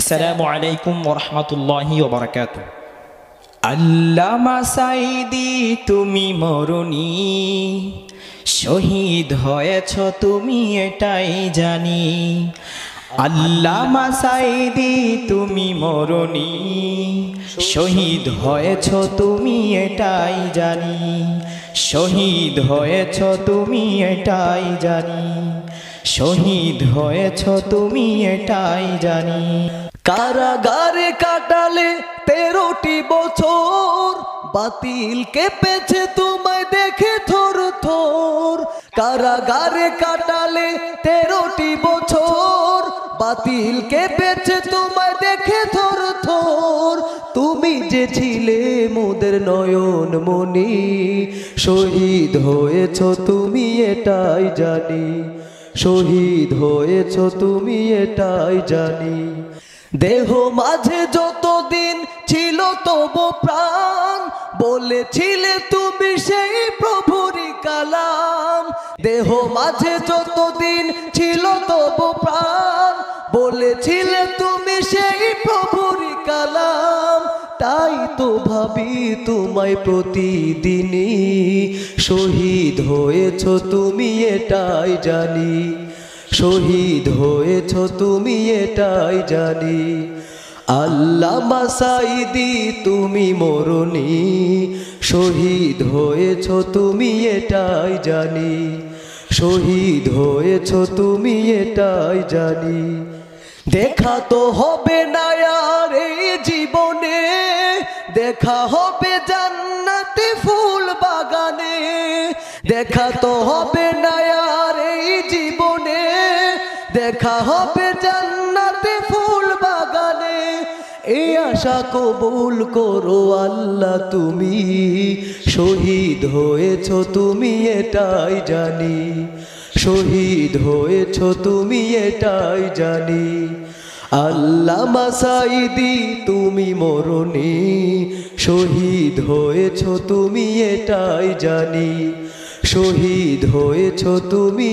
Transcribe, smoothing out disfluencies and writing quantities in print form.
আসসালামু আলাইকুম ওয়া রাহমাতুল্লাহি ওয়া বারাকাতুহু। আল্লামা সাঈদী তুমি মরুনি, শহীদ হয়েছ তুমি এটাই জানি। আল্লামা সাঈদী তুমি মরুনি, শহীদ হয়েছ তুমি এটাই জানি। শহীদ হয়েছ তুমি এটাই জানি। শহীদ হয়েছ তুমি এটাই জানি। কারাগারে কাটালে 13টি বছর, বাতিল কেঁপেছে তোমায় দেখে থর থর। কারাগারে কাটালে 13টি বছর, বাতিল কেঁপেছে তোমায় দেখে থর থর। তুমি যে ছিলে মোদের নয়ন মনি, শহীদ হয়েছ তুমি এটাই জানি। শহীদ হয়েছ তুমি এটাই জানি। দেহ মাঝে যতদিন ছিল তবু প্রাণ, বলেছিলে তুমি সেই প্রভুরই কালাম। দেহ মাঝে যতদিন ছিল তবু প্রাণ, বলেছিলে তুমি সেই প্রভুরই কালাম। তাই তো ভাবি তোমায় প্রতিদিনই, শহীদ হয়েছ তুমি এটাই জানি। শহীদ হয়েছ তুমি এটাই জানি। আল্লামা সাঈদী তুমি মরুনি, শহীদ হয়েছ তুমি এটাই জানি। শহীদ হয়েছ তুমি এটাই জানি। দেখা তো হবে না আর এই জীবনে, দেখা হবে জান্নাতে ফুল বাগানে। দেখা তো হবে না আর এই জীবনে, দেখা হবে জান্নাতে ফুল বাগানে। এই আশা কবুল করো আল্লাহ তুমি, শহীদ হয়েছ তুমি এটাই জানি। শহীদ হয়েছ তুমি এটাই জানি। আল্লামা সাঈদী তুমি মরুনি, শহীদ হয়েছ তুমি এটাই জানি। শহীদ হয়েছ তুমি।